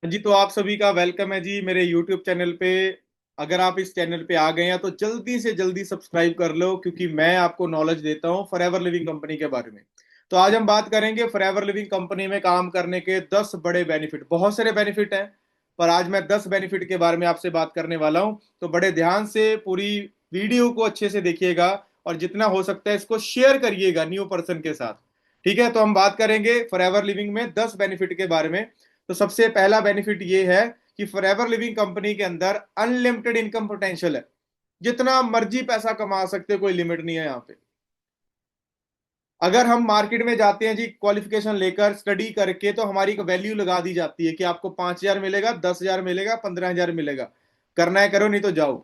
जी, तो आप सभी का वेलकम है जी मेरे YouTube चैनल पे। अगर आप इस चैनल पे आ गए हैं तो जल्दी से जल्दी सब्सक्राइब कर लो, क्योंकि मैं आपको नॉलेज देता हूँ फॉरएवर लिविंग कंपनी के बारे में। तो आज हम बात करेंगे फॉरएवर लिविंग कंपनी में काम करने के 10 बड़े बेनिफिट। बहुत सारे बेनिफिट हैं, पर आज मैं 10 बेनिफिट के बारे में आपसे बात करने वाला हूँ। तो बड़े ध्यान से पूरी वीडियो को अच्छे से देखिएगा और जितना हो सकता है इसको शेयर करिएगा न्यू पर्सन के साथ। ठीक है, तो हम बात करेंगे फॉरएवर लिविंग में 10 बेनिफिट के बारे में। तो सबसे पहला बेनिफिट ये है कि फॉरएवर लिविंग कंपनी के अंदर अनलिमिटेड इनकम पोटेंशियल है। जितना मर्जी पैसा कमा सकते हो, कोई लिमिट नहीं है यहाँ पे। अगर हम मार्केट में जाते हैं जी क्वालिफिकेशन लेकर स्टडी करके, तो हमारी एक वैल्यू लगा दी जाती है कि आपको 5,000 मिलेगा, 10,000 मिलेगा, 15,000 मिलेगा। करना है करो, नहीं तो जाओ।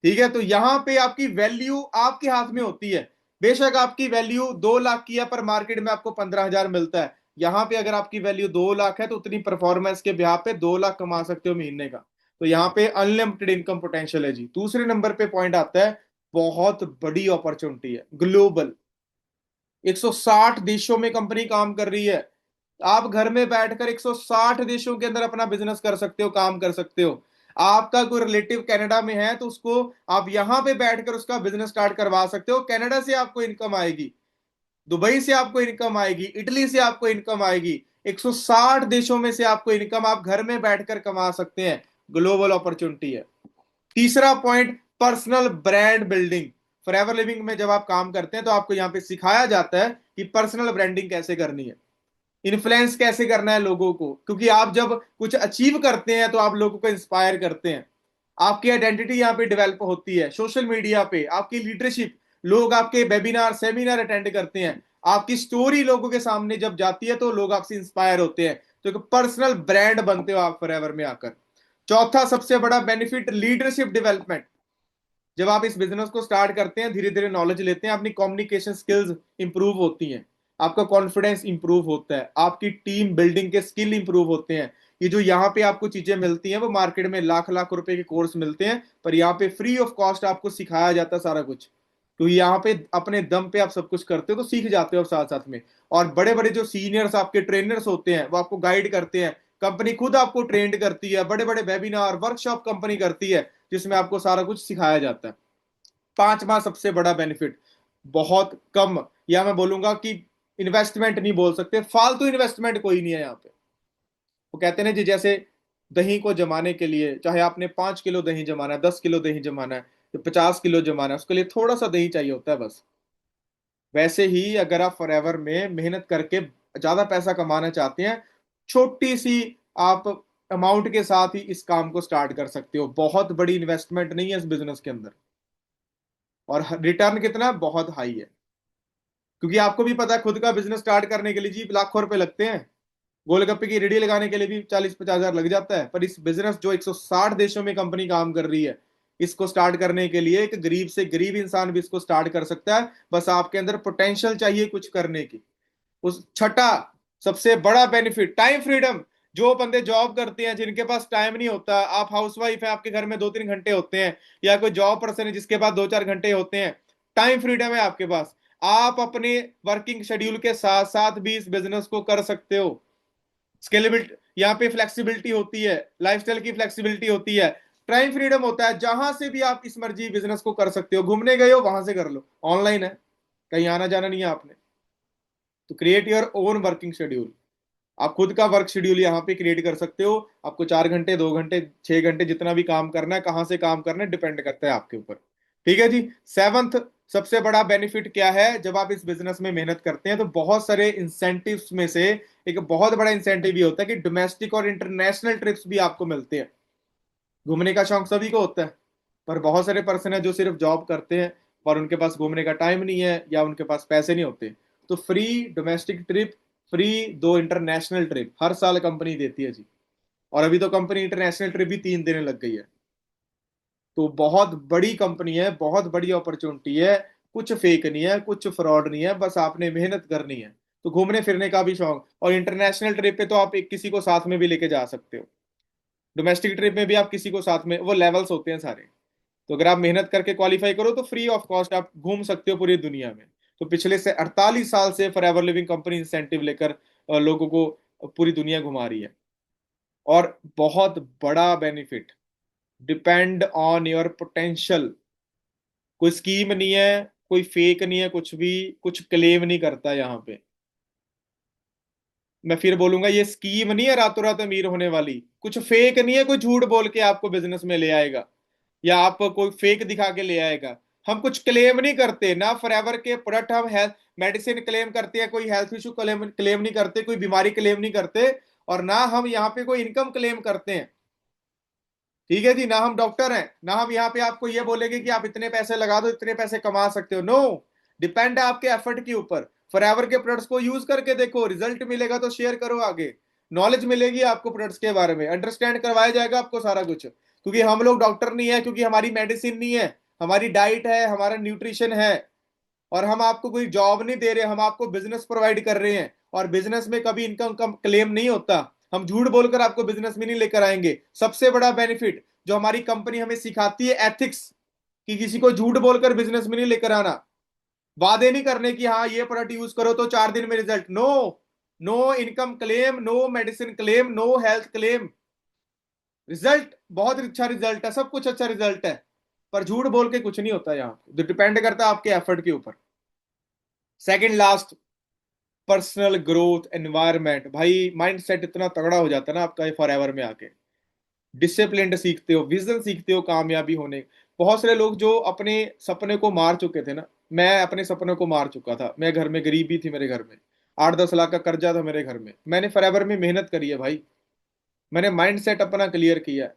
ठीक है, तो यहां पे आपकी वैल्यू आपके हाथ में होती है। बेशक आपकी वैल्यू 2 लाख की है, पर मार्केट में आपको 15,000 मिलता है। यहां पे अगर आपकी वैल्यू 2 लाख है तो उतनी परफॉर्मेंस के ब्याह पे 2 लाख कमा सकते हो महीने का। तो यहाँ पे अनलिमिटेड इनकम पोटेंशियल है जी। दूसरे नंबर पे पॉइंट आता है, बहुत बड़ी अपॉर्चुनिटी है ग्लोबल। 160 देशों में कंपनी काम कर रही है। आप घर में बैठकर 160 देशों के अंदर अपना बिजनेस कर सकते हो, काम कर सकते हो। आपका कोई रिलेटिव कनाडा में है तो उसको आप यहां पे बैठकर उसका बिजनेस स्टार्ट करवा सकते हो। कनाडा से आपको इनकम आएगी, दुबई से आपको इनकम आएगी, इटली से आपको इनकम आएगी। 160 देशों में से आपको इनकम आप घर में बैठकर कमा सकते हैं। ग्लोबल अपॉर्चुनिटी है। तीसरा point, personal brand building. Forever living में जब आप काम करते हैं तो आपको यहाँ पे सिखाया जाता है कि पर्सनल ब्रांडिंग कैसे करनी है, इन्फ्लुएंस कैसे करना है लोगों को। क्योंकि आप जब कुछ अचीव करते हैं तो आप लोगों को इंस्पायर करते हैं। आपकी आइडेंटिटी यहाँ पे डेवलप होती है। सोशल मीडिया पे आपकी लीडरशिप, लोग आपके वेबिनार सेमिनार अटेंड करते हैं। आपकी स्टोरी लोगों के सामने जब जाती है तो लोग आपसे इंस्पायर होते हैं। तो एक पर्सनल ब्रांड बनते हो आप फॉरएवर में आकर। चौथा सबसे बड़ा बेनिफिट, लीडरशिप डेवलपमेंट। जब आप इस बिजनेस को स्टार्ट करते हैं, धीरे धीरे नॉलेज लेते हैं, अपनी कम्युनिकेशन स्किल्स इंप्रूव होती हैं, आपका कॉन्फिडेंस इंप्रूव होता है, आपकी टीम बिल्डिंग के स्किल इंप्रूव होते हैं। ये जो यहाँ पे आपको चीजें मिलती हैं वो मार्केट में लाख लाख रुपए के कोर्स मिलते हैं, पर यहाँ पे फ्री ऑफ कॉस्ट आपको सिखाया जाता है सारा कुछ। तो यहाँ पे अपने दम पे आप सब कुछ करते हो तो सीख जाते हो साथ साथ में। और बड़े बड़े जो सीनियर्स आपके ट्रेनर्स होते हैं वो आपको गाइड करते हैं। कंपनी खुद आपको ट्रेंड करती है, बड़े बड़े वेबिनार वर्कशॉप कंपनी करती है, जिसमें आपको सारा कुछ सिखाया जाता है। पांचवा सबसे बड़ा बेनिफिट, बहुत कम, या मैं बोलूंगा कि इन्वेस्टमेंट नहीं बोल सकते, फालतू इन्वेस्टमेंट कोई नहीं है यहाँ पे। वो कहते हैं जी, जैसे दही को जमाने के लिए, चाहे आपने 5 किलो दही जमाना है, 10 किलो दही जमाना है, तो 50 किलो जमाना है, उसके लिए थोड़ा सा दही चाहिए होता है बस। वैसे ही अगर आप फॉरएवर में मेहनत करके ज्यादा पैसा कमाना चाहते हैं, छोटी सी आप अमाउंट के साथ ही इस काम को स्टार्ट कर सकते हो। बहुत बड़ी इन्वेस्टमेंट नहीं है इस बिजनेस के अंदर, और रिटर्न कितना बहुत हाई है। क्योंकि आपको भी पता है, खुद का बिजनेस स्टार्ट करने के लिए जी लाखों रुपए लगते हैं। गोलगप्पे की रेडी लगाने के लिए भी 40-50 हजार लग जाता है। पर इस बिजनेस जो 160 देशों में कंपनी काम कर रही है, इसको स्टार्ट करने के लिए एक गरीब से गरीब इंसान भी इसको स्टार्ट कर सकता है। बस आपके अंदर पोटेंशियल चाहिए कुछ करने की। उस छठा सबसे बड़ा बेनिफिट, टाइम फ्रीडम। जो बंदे जॉब करते हैं, जिनके पास टाइम नहीं होता, आप हाउसवाइफ है, आपके घर में 2-3 घंटे होते हैं, या कोई जॉब पर्सन है जिसके पास 2-4 घंटे होते हैं, टाइम फ्रीडम है आपके पास। आप अपने वर्किंग शेड्यूल के साथ साथ भी इस बिजनेस को कर सकते हो। स्केलेबिलिटी यहाँ पे फ्लेक्सिबिलिटी होती है, लाइफस्टाइल की फ्लेक्सिबिलिटी होती है, टाइम फ्रीडम होता है। जहां से भी आप इस मर्जी बिजनेस को कर सकते हो। घूमने गए हो वहां से कर लो, ऑनलाइन है, कहीं आना जाना नहीं है आपने। तो create your own working schedule. आप खुद का वर्क शेड्यूल यहाँ पे क्रिएट कर सकते हो। आपको 4 घंटे, 2 घंटे, 6 घंटे जितना भी काम करना है, कहाँ से काम करना है, डिपेंड करता है आपके ऊपर। ठीक है जी। सेवंथ सबसे बड़ा बेनिफिट क्या है, जब आप इस बिजनेस में मेहनत करते हैं तो बहुत सारे इंसेंटिव्स में से एक बहुत बड़ा इंसेंटिव ये होता है कि डोमेस्टिक और इंटरनेशनल ट्रिप्स भी आपको मिलते हैं। घूमने का शौक सभी को होता है, पर बहुत सारे पर्सन है जो सिर्फ जॉब करते हैं, पर उनके पास घूमने का टाइम नहीं है या उनके पास पैसे नहीं होते। तो free domestic trip, free 2 international trip हर साल कंपनी देती है जी। और अभी तो कंपनी इंटरनेशनल ट्रिप भी 3 देने लग गई है। तो बहुत बड़ी कंपनी है, बहुत बड़ी अपॉर्चुनिटी है। कुछ फेक नहीं है, कुछ फ्रॉड नहीं है, बस आपने मेहनत करनी है। तो घूमने फिरने का भी शौक, और इंटरनेशनल ट्रिप पे तो आप एक किसी को साथ में भी लेके जा सकते हो। डोमेस्टिक ट्रिप में भी आप किसी को साथ में, वो लेवल्स होते हैं सारे। तो अगर आप मेहनत करके क्वालिफाई करो तो फ्री ऑफ कॉस्ट आप घूम सकते हो पूरी दुनिया में। तो पिछले से 48 साल से फॉरएवर लिविंग कंपनी इंसेंटिव लेकर लोगों को पूरी दुनिया घुमा रही है। और बहुत बड़ा benefit, depend on your potential. कोई स्कीम नहीं है, कोई फेक नहीं है, कुछ भी कुछ क्लेम नहीं करता यहाँ पे। मैं फिर बोलूंगा, ये स्कीम नहीं है रातों रात अमीर होने वाली, कुछ फेक नहीं है, कोई झूठ बोल के आपको बिजनेस में ले आएगा या आप कोई फेक दिखा के ले आएगा। हम कुछ क्लेम नहीं करते ना, फॉरएवर के प्रोडक्ट हम हेल्थ मेडिसिन क्लेम करते हैं, कोई हेल्थ इशू क्लेम क्लेम नहीं करते, कोई बीमारी क्लेम नहीं करते, और ना हम यहाँ पे कोई इनकम क्लेम करते हैं। ठीक है जी, ना हम डॉक्टर हैं, ना हम यहाँ पे आपको ये बोलेंगे कि आप इतने पैसे लगा दो इतने पैसे कमा सकते हो। नो, डिपेंड है आपके एफर्ट के ऊपर। फॉरएवर के प्रोडक्ट्स को यूज करके देखो, रिजल्ट मिलेगा तो शेयर करो आगे, नॉलेज मिलेगी आपको प्रोडक्ट्स के बारे में, अंडरस्टैंड करवाया जाएगा आपको सारा कुछ। क्योंकि हम लोग डॉक्टर नहीं है, क्योंकि हमारी मेडिसिन नहीं है, हमारी डाइट है, हमारा न्यूट्रिशन है, और हम आपको कोई जॉब नहीं दे रहे, हम आपको बिजनेस प्रोवाइड कर रहे हैं। और बिजनेस में कभी इनकम कम क्लेम नहीं होता, हम झूठ बोलकर आपको बिजनेस में नहीं लेकर आएंगे। सबसे बड़ा बेनिफिट जो हमारी कंपनी हमें सिखाती है, एथिक्स, कि किसी को झूठ बोलकर बिजनेस में नहीं लेकर आना। वादे नहीं करने कि हाँ ये प्रोडक्ट यूज करो तो 4 दिन में result. No, no income claim, no medicine claim, no health claim. Result बहुत अच्छा रिजल्ट है, सब कुछ अच्छा रिजल्ट है, पर झूठ बोल के कुछ नहीं होता यहाँ पे, डिपेंड करता है आपके एफर्ट के ऊपर। Second last, personal growth environment. भाई माइंड सेट इतना तगड़ा हो जाता है ना आपका फॉर एवर में आके, डिसिप्लिन सीखते हो, विजन सीखते हो कामयाबी होने। बहुत सारे लोग जो अपने सपने को मार चुके थे ना, मैं अपने सपने को मार चुका था, मैं घर में गरीबी थी, मेरे घर में 8-10 लाख का कर्जा था मेरे घर में, मैंने फॉरएवर में मेहनत करी है भाई, मैंने माइंड सेट अपना क्लियर किया है।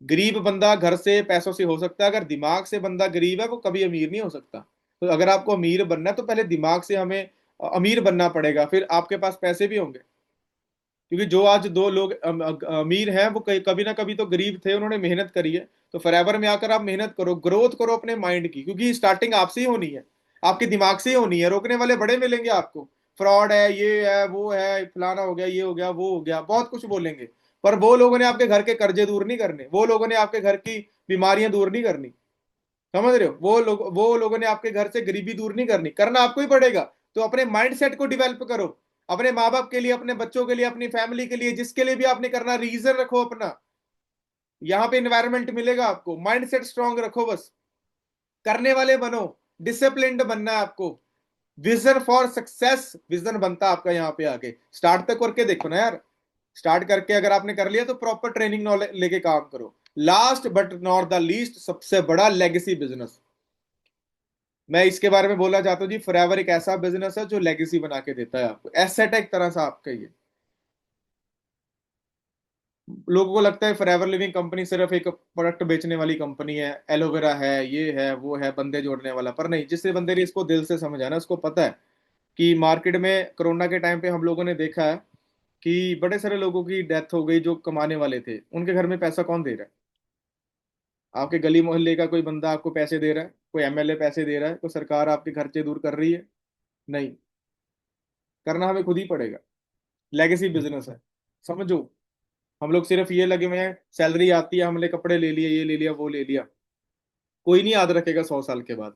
गरीब बंदा घर से पैसों से हो सकता है, अगर दिमाग से बंदा गरीब है वो कभी अमीर नहीं हो सकता। तो अगर आपको अमीर बनना है तो पहले दिमाग से हमें अमीर बनना पड़ेगा, फिर आपके पास पैसे भी होंगे। क्योंकि जो आज दो लोग अमीर हैं वो कभी ना कभी तो गरीब थे, उन्होंने मेहनत करी है। तो फॉरएवर में आकर आप मेहनत करो, ग्रोथ करो अपने माइंड की, क्योंकि स्टार्टिंग आपसे ही होनी है, आपके दिमाग से ही होनी है। रोकने वाले बड़े मिलेंगे आपको, फ्रॉड है, ये है, वो है, फलाना हो गया, ये हो गया, वो हो गया, बहुत कुछ बोलेंगे। पर वो लोगों ने आपके घर के कर्जे दूर नहीं करने, वो लोगों ने आपके घर की बीमारियां दूर नहीं करनी। समझ रहे हो, वो लोगों ने आपके घर से गरीबी दूर नहीं करनी, करना आपको ही पड़ेगा। तो अपने माइंड सेट को डिवेल्प करो, अपने माँ बाप के लिए, अपने बच्चों के लिए, अपनी फैमिली के लिए, जिसके लिए भी आपने करना, रीजन रखो अपना। यहाँ पे इन्वायरमेंट मिलेगा आपको, माइंड सेट स्ट्रांग रखो, बस करने वाले बनो, डिसिप्लिन्ड बनना है आपको। विजन फॉर सक्सेस, विजन बनता है आपका यहाँ पे आके। स्टार्ट तक करके देखो ना यार, स्टार्ट करके अगर आपने कर लिया तो प्रॉपर ट्रेनिंग नॉलेज लेके काम करो। Last but not the least, सबसे बड़ा लेगेसी बिजनेस, मैं इसके बारे में बोलना चाहता हूँ जी। फॉरएवर एक ऐसा बिजनेस है जो लेगेसी बना के देता है आपको, एसेट है एक तरह से आपका ये। लोगों को लगता है फॉरएवर लिविंग कंपनी सिर्फ एक प्रोडक्ट बेचने वाली कंपनी है, एलोवेरा है, ये है, वो है, बंदे जोड़ने वाला। पर नहीं, जिस बंदे ने इसको दिल से समझा ना, उसको पता है कि मार्केट में कोरोना के टाइम पे हम लोगों ने देखा है कि बड़े सारे लोगों की डेथ हो गई जो कमाने वाले थे, उनके घर में पैसा कौन दे रहा है? आपके गली मोहल्ले का कोई बंदा आपको पैसे दे रहा है? कोई एमएलए पैसे दे रहा है? कोई सरकार आपके खर्चे दूर कर रही है? नहीं, करना हमें खुद ही पड़ेगा। लेगेसी बिजनेस है, समझो। हम लोग सिर्फ ये लगे हुए हैं, सैलरी आती है, हमने कपड़े ले लिए, ये ले लिया, वो ले लिया, कोई नहीं याद रखेगा 100 साल के बाद।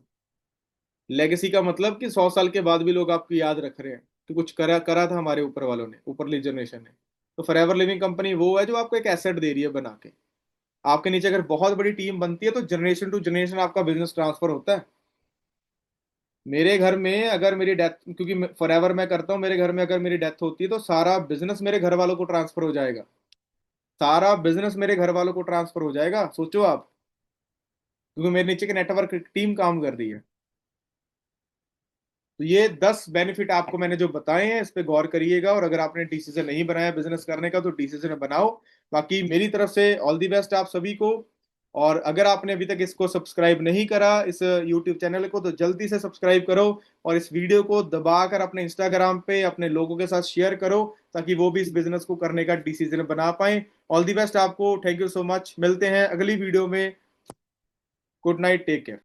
लेगेसी का मतलब कि 100 साल के बाद भी लोग आपको याद रख रहे हैं कि कुछ करा करा था हमारे ऊपर वालों ने, ऊपरली जनरेशन ने। तो फॉरएवर लिविंग कंपनी वो है जो आपको एक एसेट दे रही है बना के। आपके नीचे अगर बहुत बड़ी टीम बनती है तो जनरेशन टू जनरेशन आपका बिजनेस ट्रांसफर होता है। मेरे घर में अगर मेरी डेथ, क्योंकि फॉरएवर मैं करता हूँ, मेरे घर में अगर मेरी डेथ होती है तो सारा बिजनेस मेरे घर वालों को ट्रांसफर हो जाएगा, सारा बिजनेस मेरे घर वालों को ट्रांसफर हो जाएगा, सोचो आप। क्योंकि मेरे नीचे के नेटवर्क टीम काम कर रही है। तो ये 10 बेनिफिट आपको मैंने जो बताए हैं, इस पे गौर करिएगा, और अगर आपने डिसीजन नहीं बनाया बिजनेस करने का तो डिसीजन बनाओ। बाकी मेरी तरफ से ऑल दी बेस्ट आप सभी को। और अगर आपने अभी तक इसको सब्सक्राइब नहीं करा, इस यूट्यूब चैनल को, तो जल्दी से सब्सक्राइब करो, और इस वीडियो को दबाकर अपने इंस्टाग्राम पे अपने लोगों के साथ शेयर करो, ताकि वो भी इस बिजनेस को करने का डिसीजन बना पाए। ऑल दी बेस्ट आपको, थैंक यू सो मच, मिलते हैं अगली वीडियो में। Good night, take care.